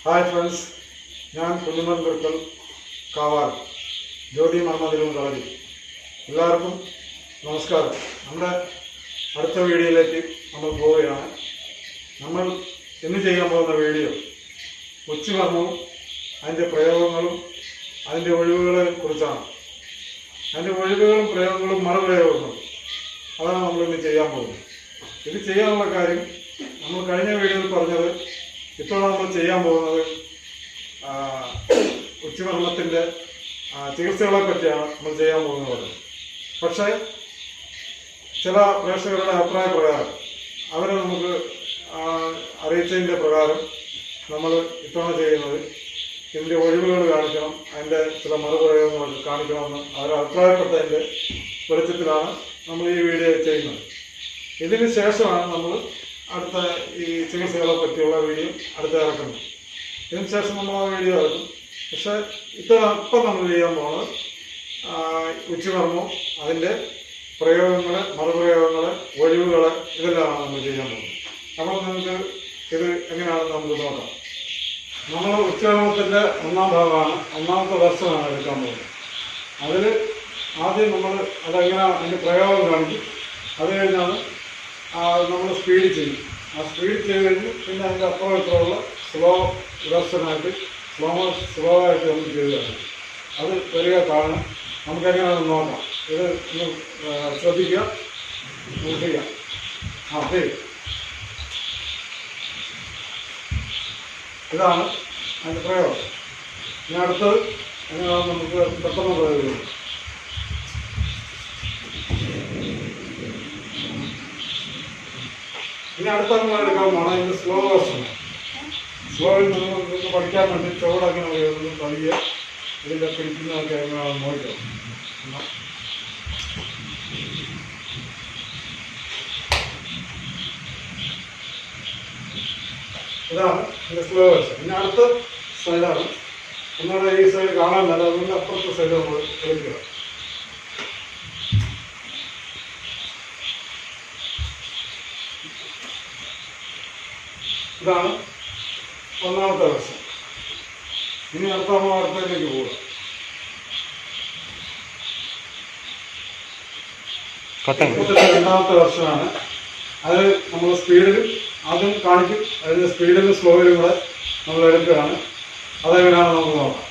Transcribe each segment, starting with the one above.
Hi friends, ഞാൻ കുഞ്ഞുമൻ ഗുരുക്കൾ കാവാൽ ജ്യോതി മർമ്മതിലും കളരി. എല്ലാവർക്കും നമസ്കാരം. നമ്മുടെ അടുത്ത വീഡിയോയിലേക്ക് നമ്മൾ പോവുകയാണ്. നമ്മൾ ഇന്ന് ചെയ്യാൻ പോകുന്ന വീഡിയോ ഉച്ചിമർമ്മവും അതിൻ്റെ പ്രയോഗങ്ങളും അതിൻ്റെ ഒഴിവുകളെ കുറിച്ചാണ്. അതിൻ്റെ ഒഴിവുകളും പ്രയോഗങ്ങളും മറുപ്രയോഗങ്ങളും അതാണ് നമ്മളിന്ന് ചെയ്യാൻ പോകുന്നത്. ഇത് ചെയ്യാനുള്ള കാര്യം നമ്മൾ കഴിഞ്ഞ വീഡിയോയിൽ പറഞ്ഞത്, ഇപ്പോൾ നമ്മൾ ചെയ്യാൻ പോകുന്നത് ഉച്ചിമർമ്മത്തിൻ്റെ ചികിത്സകളെ പറ്റിയാണ് നമ്മൾ ചെയ്യാൻ പോകുന്നത്. പക്ഷേ ചില പ്രേക്ഷകരുടെ അഭിപ്രായ പ്രകാരം അവരെ നമുക്ക് അറിയിച്ചതിൻ്റെ പ്രകാരം നമ്മൾ ഇത്തവണ ചെയ്യുന്നത് ഇതിൻ്റെ ഒഴിവുകൾ കാണിക്കണം, അതിൻ്റെ ചില മറുപ്രയോഗങ്ങളൊക്കെ കാണിക്കണമെന്ന് അവർ അഭിപ്രായപ്പെട്ടതിൻ്റെ വെളിച്ചത്തിലാണ് നമ്മൾ ഈ വീഡിയോ ചെയ്യുന്നത്. ഇതിന് ശേഷമാണ് നമ്മൾ അടുത്ത ഈ ചികിത്സകളെ പറ്റിയുള്ള വീഡിയോ അടുത്ത് ഇറക്കുന്നത്. ഇതിന് ശേഷം നമ്മൾ ആ വീഡിയോ ഇറക്കും. പക്ഷേ ഇപ്പം നമ്മൾ ചെയ്യാൻ പോകുന്നത് ഉച്ചിമർമ്മവും അതിൻ്റെ പ്രയോഗങ്ങൾ, മറുപ്രയോഗങ്ങൾ, ഒഴിവുകൾ ഇതെല്ലാമാണ് നമ്മൾ ചെയ്യാൻ പോകുന്നത്. അപ്പോൾ നമുക്ക് ഇത് എങ്ങനെയാണെന്ന് നമുക്ക് നോക്കാം. നമ്മൾ ഉച്ചിമർമ്മത്തിൻ്റെ ഒന്നാം ഭാഗമാണ്, ഒന്നാമത്തെ വർഷമാണ് എടുക്കാൻ പോകുന്നത്. അതിൽ ആദ്യം നമ്മൾ അതെങ്ങനെയാണ് അതിൻ്റെ പ്രയോഗം കാണിക്കും. അത് കഴിഞ്ഞാണ് നമ്മൾ സ്പീഡ് ചെയ്യും. ആ സ്പീഡ് ചെയ്ത് കഴിഞ്ഞ് പിന്നെ അതിൻ്റെ അപ്പുറം ഇപ്പുറമുള്ള സ്ലോ റിഡക്ഷനായിട്ട് സ്ലോ ആയിട്ട് നമുക്ക് ചെയ്തതാണ്. അത് വരിക കാണാം. നമുക്കെങ്ങനെയാണെന്ന് നോക്കാം. ഇത് ഒന്ന് ശ്രദ്ധിക്കുക, നോക്കുക. ശരി, ഇതാണ് അതിൻ്റെ പ്രയോഗം. ഇനി അടുത്തത് എങ്ങനെയാണ് നമുക്ക് പെട്ടെന്ന് പ്രയോഗിക്കുന്നത്. ഇനി അടുത്ത നമ്മൾ എടുക്കാൻ പോകണം ഇതിൻ്റെ സ്ലോ വേർഷൻ. സ്ലോയിൽ നിങ്ങൾക്ക് പഠിക്കാൻ വേണ്ടി ചുവടങ്ങനെ ഉപയോഗിക്കുന്നത് പതിയെ ഇതിൻ്റെ പിടിക്കുന്നതൊക്കെ എങ്ങനെയാണെന്ന് നോക്കാം. ഇതാണ് ഇതിൻ്റെ സ്ലോ വേർഷൻ. ഇനി അടുത്ത സൈഡാണ്. ഒന്നുകൂടെ ഈ സൈഡ് കാണാൻ മേല, അതുകൊണ്ട് അപ്പുറത്തെ സൈഡ് നമ്മൾ എടുക്കുക. ഇതാണ് ഒന്നാമത്തെ വർഷം. ഇനി അടുത്ത വാർത്തയിലേക്ക് പോവുക. രണ്ടാമത്തെ വർഷമാണ്. അത് നമ്മൾ സ്പീഡിലും ആദ്യം കാണിക്കും, അതിന് സ്പീഡിലും സ്ലോയിലും കൂടെ നമ്മൾ എടുക്കുകയാണ്. അതെങ്ങനെയാണ് നമുക്ക് നോക്കാം.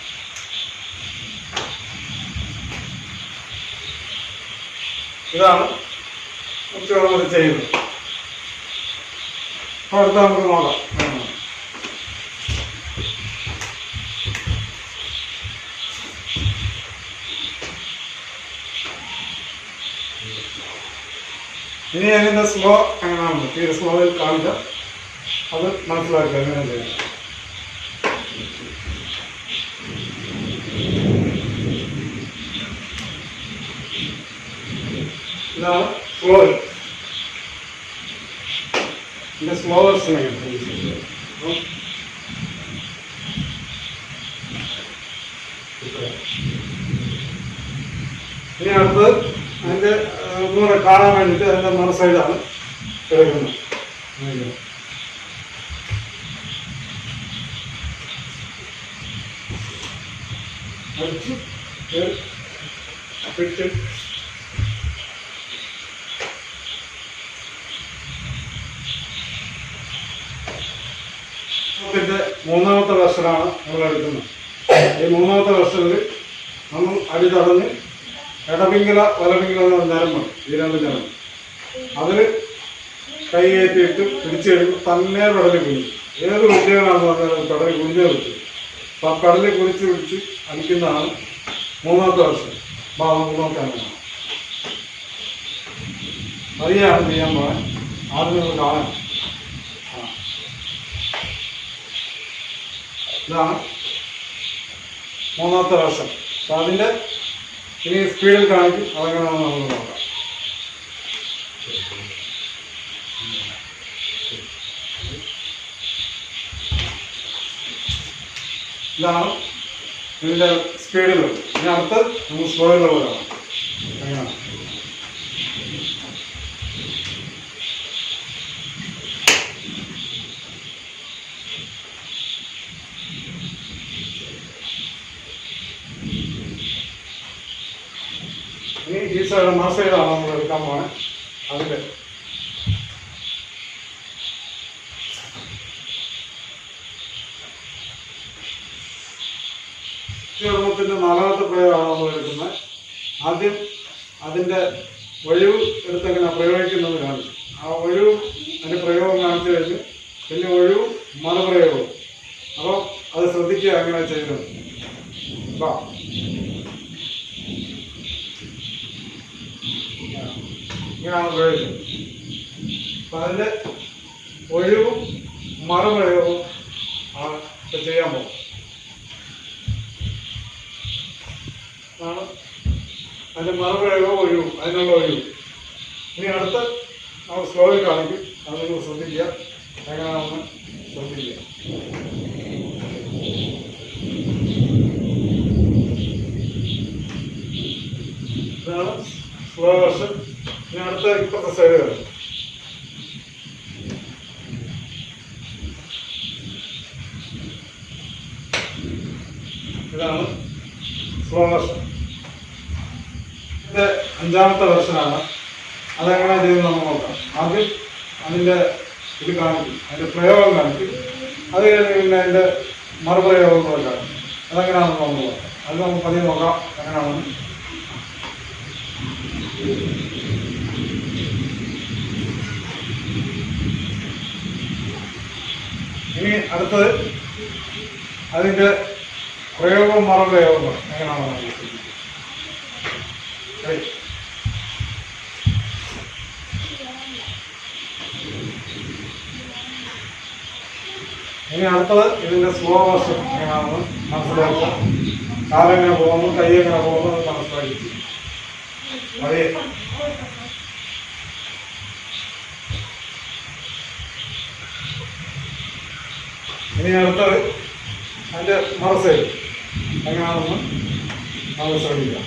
ഇതാണ് ഉച്ചയോളം ചെയ്യുന്നത്. അപ്പോൾ അടുത്ത നമുക്ക് നോക്കാം. ഇനി അതിൻ്റെ സ്ലോ എങ്ങനെയാണ് തീരെ സ്ലോയിൽ കാണിച്ചാൽ അത് മനസ്സിലാക്കുക എങ്ങനെ ചെയ്യണം. ഇതാണ് സ്ലോയിൽ. ഇതിൻ്റെ സ്ലോ വേർഷൻ ഇനി അടുത്തത് അതിൻ്റെ ഒന്നുകൂടെ കാണാൻ വേണ്ടിയിട്ട് അതിൻ്റെ മറു സൈഡാണ് എടുക്കുന്നത്. അടിച്ച് പിടിച്ച് ഇതിൻ്റെ മൂന്നാമത്തെ വെർഷനാണ് നമ്മൾ എടുക്കുന്നത്. ഈ മൂന്നാമത്തെ വെർഷനിൽ നമ്മൾ അടി തടഞ്ഞ് ഇടപിങ്കല വലപിങ്കല എന്ന ഞരമ്പ്, ഈ രണ്ട് ഞരമ്പ്, അതിൽ കൈ കയറ്റിയിട്ട് പിടിച്ചെടുക്കും. തന്നെ പെടലിൽ കുഞ്ഞു ഏത് വിദ്യകളാണെന്ന് പറഞ്ഞാൽ പെടലിൽ കുഞ്ഞേ പറ്റും. അപ്പം ആ പെടലിൽ കുളിച്ച് പിടിച്ച് അടിക്കുന്നതാണ് മൂന്നാമത്തെ വർഷം. ഭാവം നോക്കാനാണ് അറിയാണ് ചെയ്യാൻ പോകാൻ. ആദ്യം നിങ്ങൾ കാണാൻ. ഇതാണ് മൂന്നാമത്തെ വർഷം. അപ്പം അതിൻ്റെ ഇനി സ്പീഡിൽ കാണിക്കും. അതെങ്ങനെയാണെന്ന് നമുക്ക് നോക്കാം. ഇതാണ് ഇതിൻ്റെ സ്പീഡിലുള്ളത്. ഇനി അടുത്ത് നമുക്ക് സ്ലോയിലുള്ളതാണ്. എങ്ങനെയാണ് ഈ സൈഡ് മറുസൈഡാണ് നമ്മൾ എടുക്കാൻ പോകുന്നത്. അതിൽ ത്തിന്റെ 4ാമത്തെ പ്രയോഗമാണ് നമ്മൾ എടുക്കുന്നത്. ആദ്യം അതിൻ്റെ ഒഴിവ് എടുത്തെങ്ങനെ പ്രയോഗിക്കുന്നത് കാണിച്ചു. ആ ഒഴിവും അതിൻ്റെ പ്രയോഗം കാണിച്ചു കഴിഞ്ഞ് പിന്നെ ഒഴിവും മറുപ്രയോഗവും. അപ്പോൾ അത് ശ്രദ്ധിക്കുക എങ്ങനെ ചെയ്യുന്നത്. ഇങ്ങനെയാണ് പ്രയോഗിക്കുന്നത്. അപ്പം അതിൻ്റെ ഒഴിവും മറുപ്രയോഗവും ആണ് ഇപ്പം ചെയ്യാൻ പോകും. ആണ് അതിൻ്റെ മറുപ്രയോഗവും ഒഴിവും, അതിനുള്ള ഒഴിവും. ഇനി അടുത്ത് നമ്മൾ സ്ലോയിൽ കാണിക്കും. അത് നിങ്ങൾ ശ്രദ്ധിക്കുക, എങ്ങനെയാണെന്ന് ശ്രദ്ധിക്കുക. ഇതാണ് സ്ലോ വേർഷൻ. ഇനി അടുത്ത ഇപ്പോഴത്തെ സൈഡ് വരും. ഇതാണ് സ്ലോ വേർഷൻ. ഇത് 5ാമത്തെ വെർഷനാണ്. അതെങ്ങനെ ചെയ്ത് നമ്മൾ നോക്കാം. ആദ്യം അതിൻ്റെ ഇത് കാണിക്കും, അതിൻ്റെ പ്രയോഗം കാണിക്കും. അത് കഴിഞ്ഞ് പിന്നെ അതിൻ്റെ മറുപ്രയോഗം കൂടെ കാണിക്കും. അതെങ്ങനെയാണെന്ന് നമുക്ക് നോക്കാം. അത് നമുക്ക് പതിയെ നോക്കാം എങ്ങനെയാണെന്ന്. ഇനി അടുത്തത് അതിൻ്റെ പ്രയോഗവും മറുപ്രയോഗവും എങ്ങനെയാണെന്ന് നമുക്ക് ശ്രദ്ധിക്കാം. ഇനി അടുത്തത് ഇതിൻ്റെ സ്ലോ വേർഷൻ എങ്ങനെയാണെന്ന് മനസ്സിലാക്കുക. കാലെങ്ങനെ പോകുന്നു, കൈ എങ്ങനെ പോകുന്നു എന്ന് മനസ്സിലാക്കി. അതേ ഇനി അടുത്തത് അതിൻ്റെ മറുസൈഡ് എങ്ങനെയാണെന്ന് നമുക്ക് ശ്രദ്ധിക്കാം.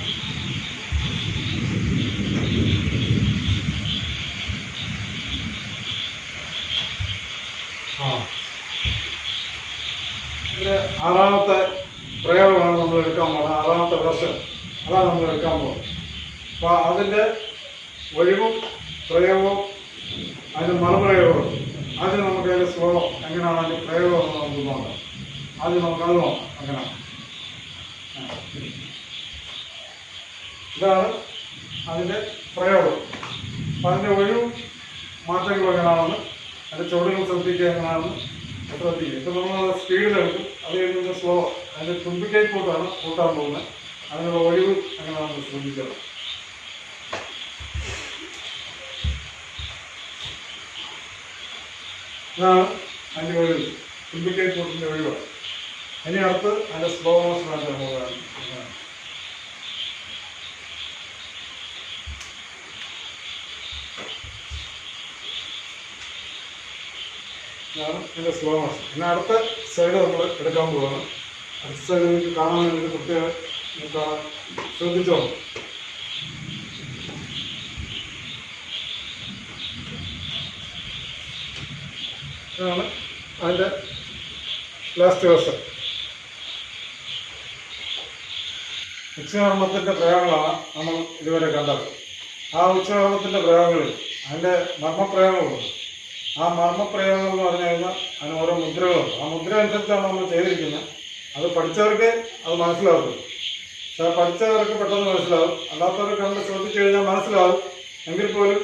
ഇതിൻ്റെ 6ാമത്തെ പ്രയോഗമാണ് നമ്മൾ എടുക്കാൻ പോകുന്നത്. 6ാമത്തെ വെർഷൻ അതാണ് നമ്മൾ എടുക്കാൻ പോകുന്നത്. അപ്പോൾ അതിൻ്റെ ഒഴിവും പ്രയോഗവും അതിൻ്റെ മറുപ്രയോഗവും ആദ്യം നമുക്ക് അതിൻ്റെ സ്ലോ എങ്ങനെയാണ് അതിൻ്റെ പ്രയോഗം എന്ന് നമുക്ക് നോക്കാം. ആദ്യം നമുക്കത് നോക്കാം എങ്ങനെയാണ്. ഇതാണ് അതിൻ്റെ പ്രയോഗം. അപ്പം അതിൻ്റെ ഒഴിവും മാറ്റങ്ങളും എങ്ങനെയാണെന്ന്, അതിൻ്റെ ചുവടുകൾ ശ്രദ്ധിക്കുക എങ്ങനെയാണെന്ന് ശ്രദ്ധിക്കുക. ഇപ്പം നമ്മൾ സ്പീഡിലെടുക്കും. അത് കഴിഞ്ഞ് സ്ലോ അതിൻ്റെ തുമ്പിക്കൈ കൂട്ടാണ് കൂട്ടാൻ പോകുന്നത്. അതിനുള്ള ഒഴിവ് എങ്ങനെയാണെന്ന് ശ്രദ്ധിക്കണം. ഇതാണ് അതിൻ്റെ ഒഴിവ്, തുമ്പിക്കൈ കൂട്ടിൻ്റെ ഒഴിവാണ്. ഇനി അടുത്ത് അതിൻ്റെ സ്ലോ മോഷനായിട്ട് പോകാൻ ഇതാണ് ഇതിൻ്റെ സ്ലോ മോഷൻ. പിന്നെ അടുത്ത സൈഡ് നമ്മൾ എടുക്കാൻ പോവാണ്. അടുത്ത സൈഡ് നിങ്ങൾക്ക് കാണാൻ വേണ്ടി പ്രത്യേകം ശ്രദ്ധിച്ചോ. ഇതാണ് അതിൻ്റെ ലാസ്റ്റ് വേർഷൻ. ഉച്ചകർമ്മത്തിൻ്റെ പ്രയോഗങ്ങളാണ് നമ്മൾ ഇതുവരെ കണ്ടത്. ആ ഉച്ചകർമ്മത്തിൻ്റെ പ്രയോഗങ്ങളിൽ അതിൻ്റെ മർമ്മപ്രയോഗങ്ങളുണ്ട്. ആ മർമ്മപ്രയോഗങ്ങൾ എന്ന് പറഞ്ഞു കഴിഞ്ഞാൽ അതിന് ഓരോ മുദ്രകളുണ്ട്. ആ മുദ്ര അനുസരിച്ചാണ് നമ്മൾ ചെയ്തിരിക്കുന്നത്. അത് പഠിച്ചവർക്ക് അത് മനസ്സിലാവും. പക്ഷേ പഠിച്ചവർക്ക് പെട്ടെന്ന് മനസ്സിലാവും, അല്ലാത്തവർക്ക് കണ്ട് ശ്രദ്ധിച്ചു കഴിഞ്ഞാൽ മനസ്സിലാവും. എങ്കിൽ പോലും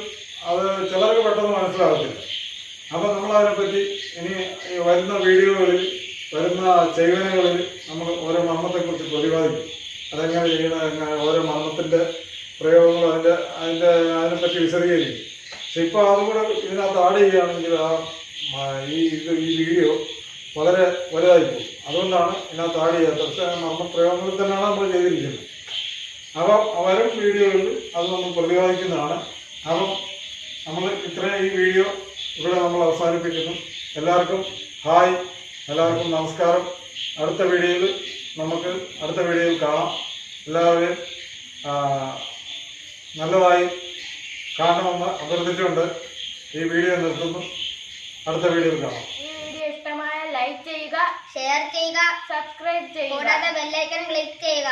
അത് ചിലർക്ക് പെട്ടെന്ന് മനസ്സിലാവത്തില്ല. അപ്പോൾ നമ്മളതിനെപ്പറ്റി ഇനി വരുന്ന വീഡിയോകളിൽ, വരുന്ന ചെയ്വനകളിൽ നമ്മൾ ഓരോ മർമ്മത്തെക്കുറിച്ച് പ്രതിപാദിക്കും. അതെങ്ങനെ ചെയ്യുന്നത്, ഓരോ മർമ്മത്തിൻ്റെ പ്രയോഗങ്ങൾ അതിനെപ്പറ്റി വിശദീകരിക്കും. പക്ഷെ ഇപ്പോൾ അതുകൂടെ ഇതിനകത്ത് ആഡ് ചെയ്യുകയാണെങ്കിൽ ഈ വീഡിയോ വളരെ വലുതായിപ്പോകും. അതുകൊണ്ടാണ് ഇതിനകത്ത് ആഡ് ചെയ്യാത്തത്. പക്ഷേ മർമ്മപ്രയോഗങ്ങളിൽ തന്നെയാണ് നമ്മൾ ചെയ്തിരിക്കുന്നത്. അപ്പം വരും വീഡിയോകളിൽ അത് നമ്മൾ പ്രതിപാദിക്കുന്നതാണ്. അപ്പം നമ്മൾ ഇത്രയും ഈ വീഡിയോ ഇവിടെ നമ്മൾ അവസാനിപ്പിക്കുന്നു. എല്ലാവർക്കും ഹായ്, എല്ലാവർക്കും നമസ്കാരം. അടുത്ത വീഡിയോയിൽ കാണാം. എല്ലാവരെയും നല്ലതായി കാണണമെന്ന് അഭ്യർത്ഥിച്ചുകൊണ്ട് ഈ വീഡിയോ നിർത്തുന്നു. അടുത്ത വീഡിയോയിൽ കാണാം. ഈ വീഡിയോ ഇഷ്ടമായ ലൈക്ക് ചെയ്യുക, ഷെയർ ചെയ്യുക, സബ്സ്ക്രൈബ് ചെയ്യുക, കൂടാതെ ബെൽ ഐക്കൺ ക്ലിക്ക് ചെയ്യുക.